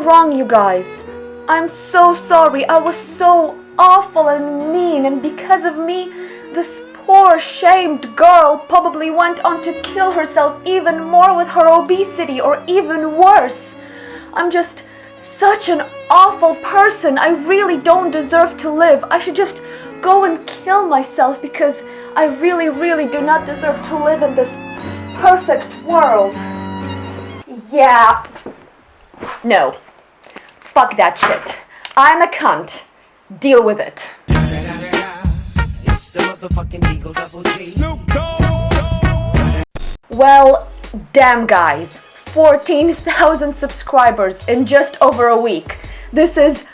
wrong, you guys. I'm so sorry. I was so awful and mean, and because of me, this poor shamed girl probably went on to kill herself even more with her obesity, or even worse. I'm just such an awful person. I really don't deserve to live. I should just go and kill myself because I really, really do not deserve to live in this perfect world. Yeah. No. Fuck that shit. I'm a cunt. Deal with it. Well, damn guys. 14,000 subscribers in just over a week. This is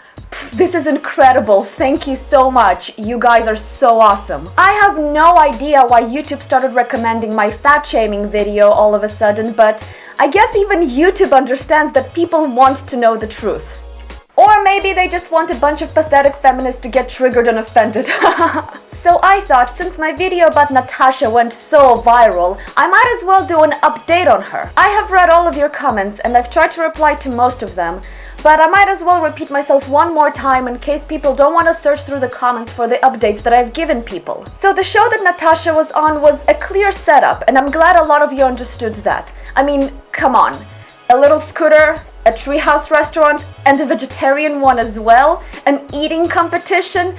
incredible. Thank you so much. You guys are so awesome. I have no idea why YouTube started recommending my fat shaming video all of a sudden, but I guess even YouTube understands that people want to know the truth. Or maybe they just want a bunch of pathetic feminists to get triggered and offended. So I thought, since my video about Natasha went so viral, I might as well do an update on her. I have read all of your comments and I've tried to reply to most of them, but I might as well repeat myself one more time in case people don't want to search through the comments for the updates that I've given people. So the show that Natasha was on was a clear setup, and I'm glad a lot of you understood that. I mean, come on. A little scooter, a treehouse restaurant, and a vegetarian one as well, an eating competition.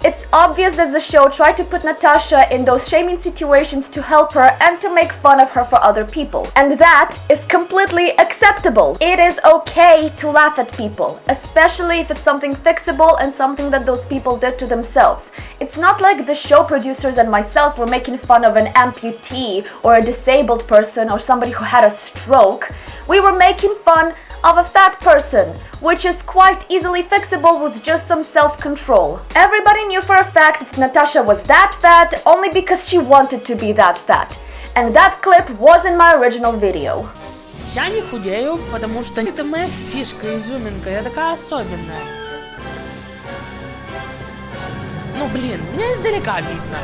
It's obvious that the show tried to put Natasha in those shaming situations to help her and to make fun of her for other people. And that is completely acceptable. It is okay to laugh at people, especially if it's something fixable and something that those people did to themselves. It's not like the show producers and myself were making fun of an amputee or a disabled person or somebody who had a stroke. We were making fun of a fat person, which is quite easily fixable with just some self-control. Everybody knew for a fact that Natasha was that fat only because she wanted to be that fat. And that clip was in my original video. Я не худею, потому что это моя фишка, изюминка, я такая особенная. Ну блин, меня издалека видно.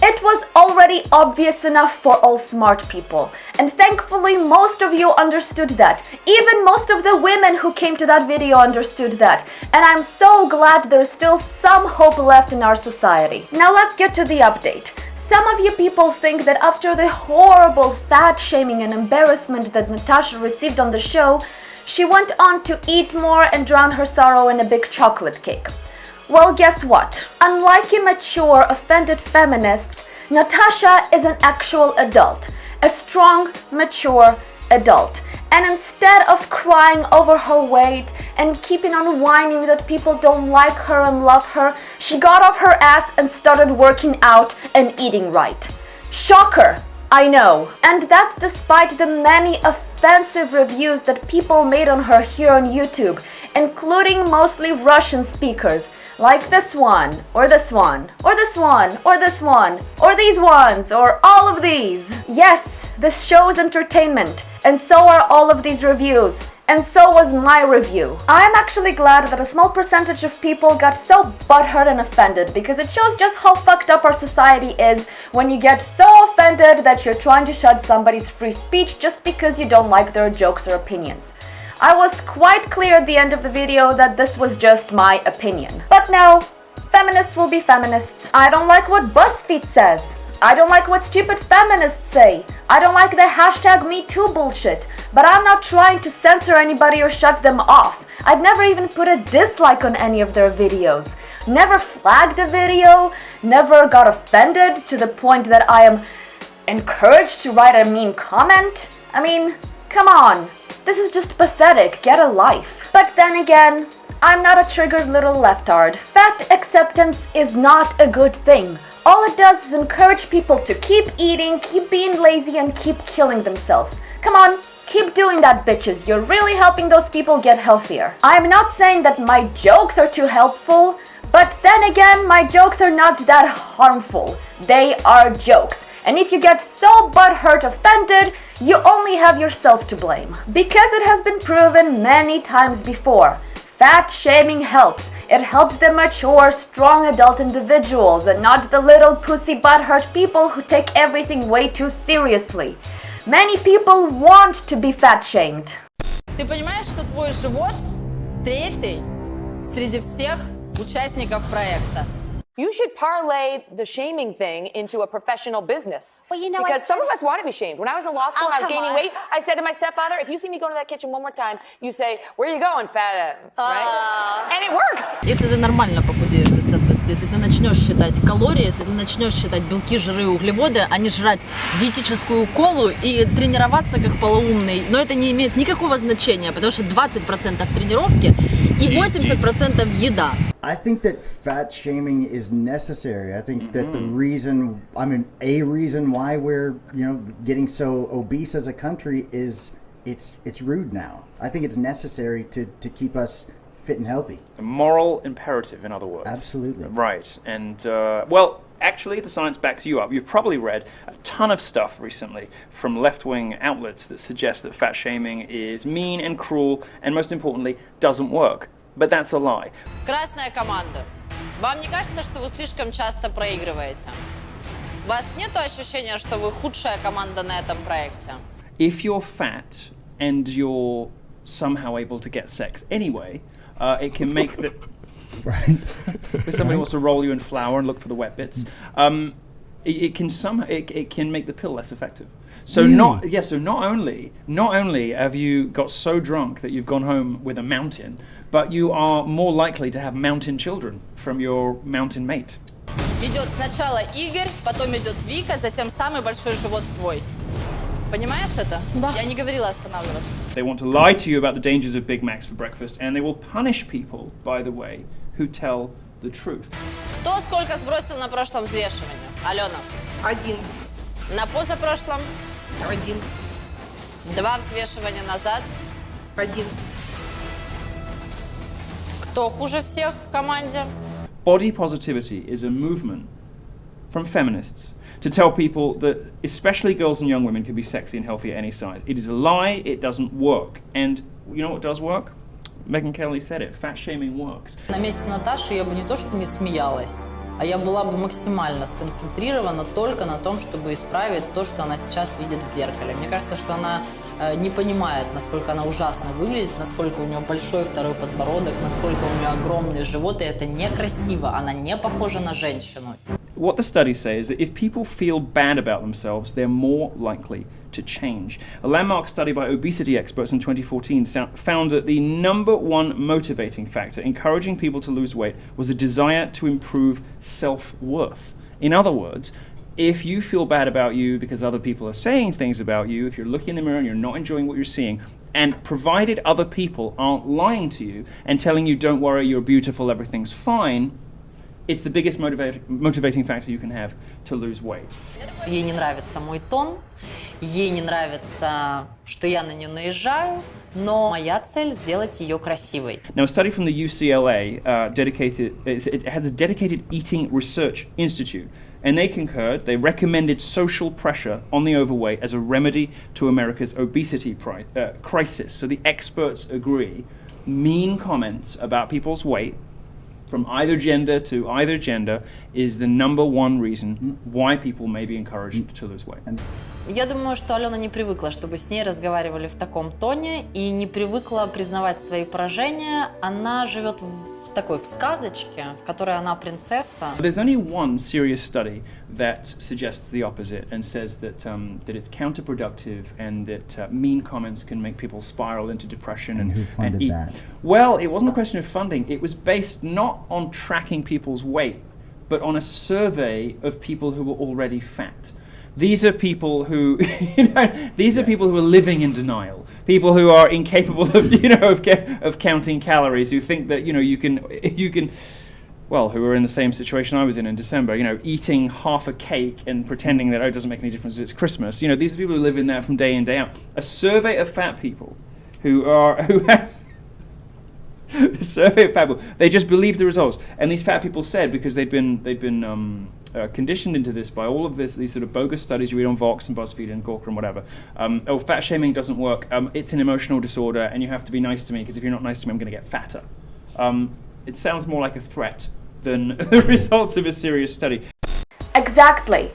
It was already obvious enough for all smart people, and thankfully most of you understood that. Even most of the women who came to that video understood that, and I'm so glad there's still some hope left in our society. Now let's get to the update. Some of you people think that after the horrible fat shaming and embarrassment that Natasha received on the show, she went on to eat more and drown her sorrow in a big chocolate cake. Well, guess what? Unlike immature, offended feminists, Natasha is an actual adult, a strong, mature adult. And instead of crying over her weight and keeping on whining that people don't like her and love her, she got off her ass and started working out and eating right. Shocker! I know. And that's despite the many offensive reviews that people made on her here on YouTube, including mostly Russian speakers. Like this one, or this one, or this one, or this one, or these ones, or all of these. Yes, this show is entertainment, and so are all of these reviews, and so was my review. I'm actually glad that a small percentage of people got so butthurt and offended, because it shows just how fucked up our society is when you get so offended that you're trying to shut somebody's free speech just because you don't like their jokes or opinions. I was quite clear at the end of the video that this was just my opinion. But no, feminists will be feminists. I don't like what BuzzFeed says. I don't like what stupid feminists say. I don't like the hashtag #MeToo bullshit. But I'm not trying to censor anybody or shut them off. I've never even put a dislike on any of their videos. Never flagged a video. Never got offended to the point that I am encouraged to write a mean comment. I mean, come on. This is just pathetic. Get a life. But then again, I'm not a triggered little leftard. Fat acceptance is not a good thing. All it does is encourage people to keep eating, keep being lazy, and keep killing themselves. Come on, keep doing that, bitches. You're really helping those people get healthier. I'm not saying that my jokes are too helpful, but then again, my jokes are not that harmful. They are jokes. And if you get so butthurt offended, you only have yourself to blame. Because it has been proven many times before, fat shaming helps. It helps the mature, strong adult individuals and not the little pussy butthurt people who take everything way too seriously. Many people want to be fat shamed. Ты понимаешь, что твой живот Третий среди всех участников проекта. You should parlay the shaming thing into a professional business. Well, you know, because some of us want to be shamed. When I was in law school and I was come gaining on. weight, I said to my stepfather, if you see me go to that kitchen one more time, you say, where are you going, fat? Right? And it works. Если ты нормально похудеешь до 120, если ты начнешь считать калории, если ты начнешь считать белки, жиры, углеводы, а не жрать диетическую колу и тренироваться как полоумный, но это не имеет никакого значения, потому что 20% тренировки и 80% еда. I think that fat shaming is necessary. I think that a reason why we're, getting so obese as a country is it's rude now. I think it's necessary to keep us fit and healthy. A moral imperative, in other words. Absolutely. Right. And, actually, the science backs you up. You've probably read a ton of stuff recently from left-wing outlets that suggest that fat shaming is mean and cruel and, most importantly, doesn't work. But that's a lie. Красная команда. Вам не кажется, что вы слишком часто проигрываете? У вас нет ощущения, что вы худшая команда на этом проекте? If you're fat and you're somehow able to get sex anyway, it can make the... Right. If somebody wants to roll you in flour and look for the wet bits, it can make the pill less effective. So Really? So not only have you got so drunk that you've gone home with a mountain, but you are more likely to have mountain children from your mountain mate. Идет сначала Игорь, потом идет Вика, затем самый большой живот твой. Понимаешь это? Да. Я не говорила останавливаться. They want to lie to you about the dangers of Big Macs for breakfast, and they will punish people, by the way, who tell the truth. Кто сколько сбросил на прошлом взвешивании? Алена? 1. На позапрошлом? 1. 2 взвешивания назад? 1. Кто хуже всех в команде? Body positivity is a movement from feminists to tell people that especially girls and young women can be sexy and healthy at any size. It is a lie, it doesn't work. And you know what does work? Megyn Kelly said it, fat shaming works. На месте Наташи я бы не то что не смеялась, а я была бы максимально сконцентрирована только на том, чтобы исправить то, что она сейчас видит в зеркале. Мне кажется, что она не понимает, насколько она ужасно выглядит, насколько у нее большой второй подбородок, насколько у нее огромный живот, и это некрасиво, она не похожа на женщину. What the studies say is that if people feel bad about themselves, they're more likely to change. A landmark study by obesity experts in 2014 found that the number one motivating factor encouraging people to lose weight was a desire to improve self-worth. In other words, if you feel bad about you because other people are saying things about you, if you're looking in the mirror and you're not enjoying what you're seeing, and provided other people aren't lying to you and telling you, don't worry, you're beautiful, everything's fine, it's the biggest motivating factor you can have to lose weight. Ей не нравится мой тон, ей не нравится, что я на нее наезжаю, но моя цель сделать ее красивой. Now, a study from the UCLA it has a dedicated eating research institute, and they concurred, they recommended social pressure on the overweight as a remedy to America's obesity crisis. So the experts agree, mean comments about people's weight from either gender to either gender is the number one reason why people may be encouraged to lose weight. Я думаю, что Алена не привыкла, чтобы с ней разговаривали в таком тоне, и не привыкла признавать свои поражения. Она живет в сказочке, в которой она принцесса. There's only one serious study that suggests the opposite and says that it's counterproductive and that mean comments can make people spiral into depression And who funded that? Well, it wasn't a question of funding. It was based not on tracking people's weight, but on a survey of people who were already fat. These are people who, people who are living in denial. People who are incapable of, of counting calories. Who think that you can, well, who are in the same situation I was in December. Eating half a cake and pretending that it doesn't make any difference. It's Christmas. These are people who live in there from day in day out. A survey of fat people who have. The survey of fat people, they just believed the results, and these fat people said, because they'd been conditioned into this by all of these sort of bogus studies you read on Vox and BuzzFeed and Gawker and whatever. Fat shaming doesn't work. It's an emotional disorder, and you have to be nice to me, because if you're not nice to me, I'm going to get fatter. It sounds more like a threat than the results of a serious study. Exactly.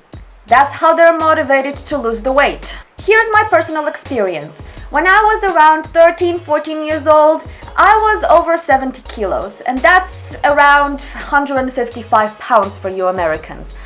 That's how they're motivated to lose the weight. Here's my personal experience. When I was around 13, 14 years old, I was over 70 kilos, and that's around 155 pounds for you Americans.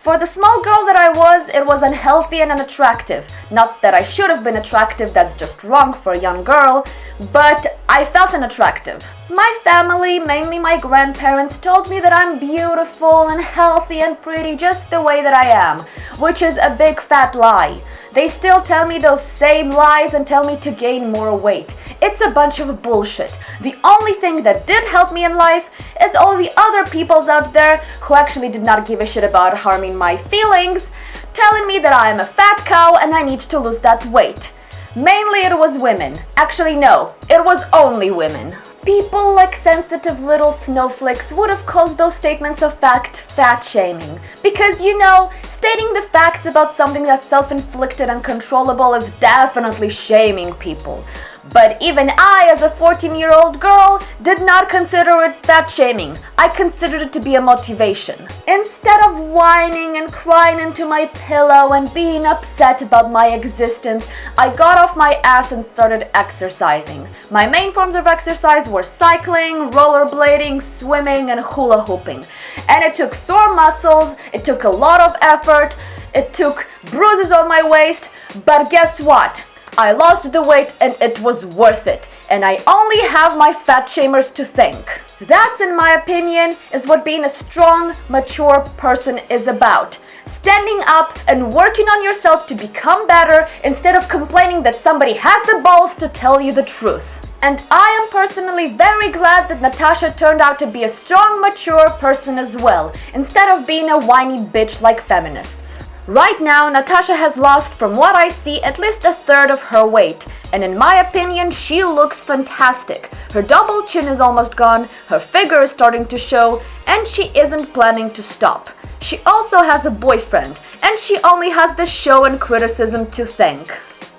For the small girl that I was, it was unhealthy and unattractive. Not that I should have been attractive, that's just wrong for a young girl, but I felt unattractive. My family, mainly my grandparents, told me that I'm beautiful and healthy and pretty just the way that I am, which is a big fat lie. They still tell me those same lies and tell me to gain more weight. It's a bunch of bullshit. The only thing that did help me in life is all the other peoples out there who actually did not give a shit about harming my feelings, telling me that I am a fat cow and I need to lose that weight. Mainly it was women. Actually no, it was only women. People like sensitive little snowflakes would have called those statements of fact fat shaming. Because you know, stating the facts about something that's self-inflicted and controllable is definitely shaming people. But even I, as a 14-year-old girl, did not consider it fat shaming. I considered it to be a motivation. Instead of whining and crying into my pillow and being upset about my existence, I got off my ass and started exercising. My main forms of exercise were cycling, rollerblading, swimming, and hula hooping. And it took sore muscles, it took a lot of effort, it took bruises on my waist, but guess what? I lost the weight and it was worth it. And I only have my fat shamers to thank. That's, in my opinion, is what being a strong, mature person is about. Standing up and working on yourself to become better instead of complaining that somebody has the balls to tell you the truth. And I am personally very glad that Natasha turned out to be a strong, mature person as well, instead of being a whiny bitch like feminists. Right now, Natasha has lost, from what I see, at least a third of her weight, and in my opinion, she looks fantastic. Her double chin is almost gone, her figure is starting to show, and she isn't planning to stop. She also has a boyfriend, and she only has the show and criticism to thank.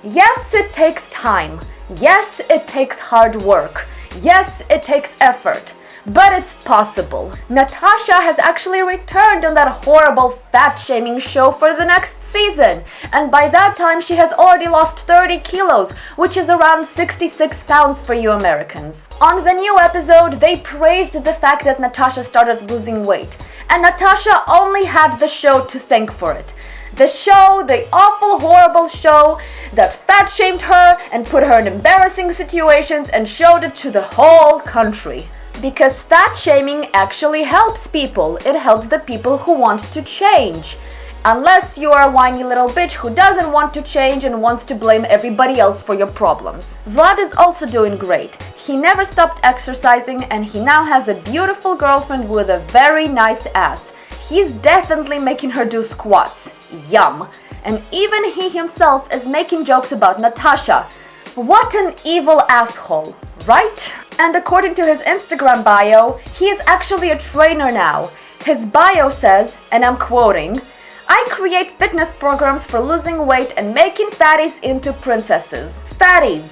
Yes, it takes time. Yes, it takes hard work. Yes, it takes effort. But it's possible. Natasha has actually returned on that horrible fat-shaming show for the next season, and by that time she has already lost 30 kilos, which is around 66 pounds for you Americans. On the new episode, they praised the fact that Natasha started losing weight, and Natasha only had the show to thank for it. The show, the awful, horrible show that fat-shamed her and put her in embarrassing situations and showed it to the whole country. Because fat shaming actually helps people. It helps the people who want to change. Unless you are a whiny little bitch who doesn't want to change and wants to blame everybody else for your problems. Vlad is also doing great. He never stopped exercising and he now has a beautiful girlfriend with a very nice ass. He's definitely making her do squats. Yum. And even he himself is making jokes about Natasha. What an evil asshole, right? And according to his Instagram bio, he is actually a trainer now. His bio says, and I'm quoting, "I create fitness programs for losing weight and making fatties into princesses." Fatties.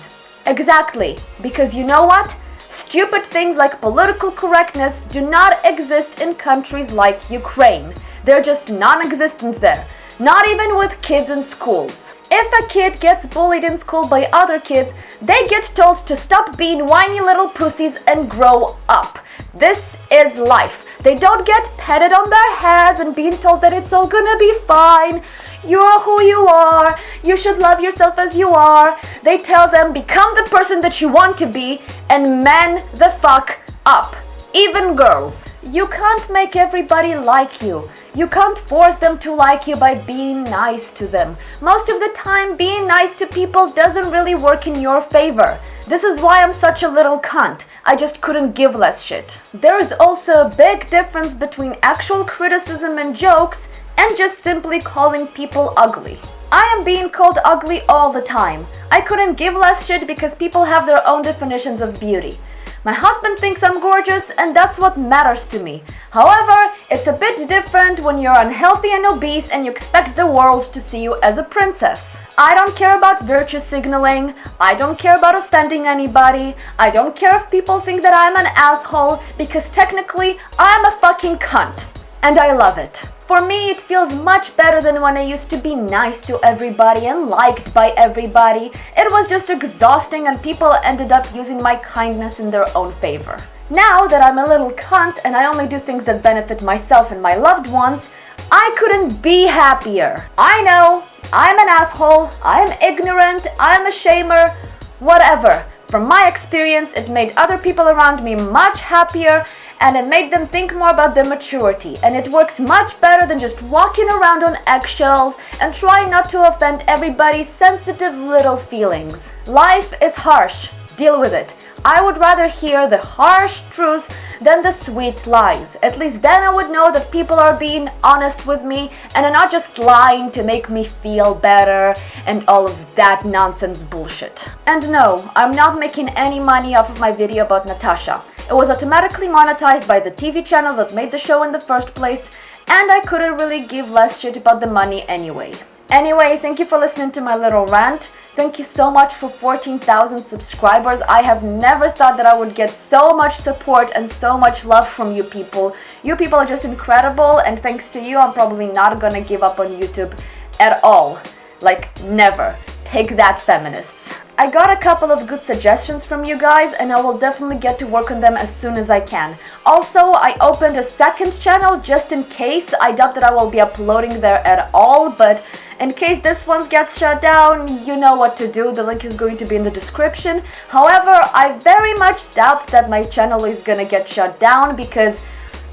Exactly. Because you know what? Stupid things like political correctness do not exist in countries like Ukraine. They're just non-existent there. Not even with kids in schools. If a kid gets bullied in school by other kids, they get told to stop being whiny little pussies and grow up. This is life. They don't get petted on their heads and being told that it's all gonna be fine. You're who you are. You should love yourself as you are. They tell them, become the person that you want to be and man the fuck up. Even girls. You can't make everybody like you. You can't force them to like you by being nice to them. Most of the time, being nice to people doesn't really work in your favor. This is why I'm such a little cunt. I just couldn't give less shit. There is also a big difference between actual criticism and jokes and just simply calling people ugly. I am being called ugly all the time. I couldn't give less shit because people have their own definitions of beauty. My husband thinks I'm gorgeous and that's what matters to me. However, it's a bit different when you're unhealthy and obese and you expect the world to see you as a princess. I don't care about virtue signaling. I don't care about offending anybody. I don't care if people think that I'm an asshole because technically I'm a fucking cunt. And I love it. For me, it feels much better than when I used to be nice to everybody and liked by everybody. It was just exhausting and people ended up using my kindness in their own favor. Now that I'm a little cunt and I only do things that benefit myself and my loved ones, I couldn't be happier. I know, I'm an asshole, I'm ignorant, I'm a shamer, whatever. From my experience, it made other people around me much happier and it made them think more about their maturity. And it works much better than just walking around on eggshells and trying not to offend everybody's sensitive little feelings. Life is harsh. Deal with it. I would rather hear the harsh truth than the sweet lies. At least then I would know that people are being honest with me and are not just lying to make me feel better and all of that nonsense bullshit. And no, I'm not making any money off of my video about Natasha. It was automatically monetized by the TV channel that made the show in the first place, and I couldn't really give less shit about the money anyway. Anyway, thank you for listening to my little rant. Thank you so much for 14,000 subscribers. I have never thought that I would get so much support and so much love from you people. You people are just incredible, and thanks to you, I'm probably not gonna give up on YouTube at all. Like, never. Take that, feminists. I got a couple of good suggestions from you guys and I will definitely get to work on them as soon as I can. Also, I opened a second channel just in case. I doubt that I will be uploading there at all, but in case this one gets shut down, you know what to do. The link is going to be in the description. However, I very much doubt that my channel is gonna get shut down because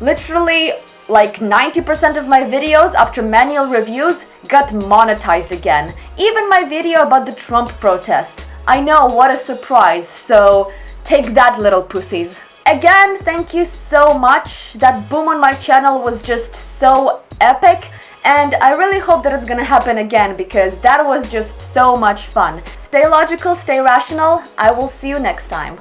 literally like 90% of my videos after manual reviews got monetized again. Even my video about the Trump protest. I know, what a surprise, so take that, little pussies. Again, thank you so much. That boom on my channel was just so epic, and I really hope that it's gonna happen again because that was just so much fun. Stay logical, stay rational. I will see you next time.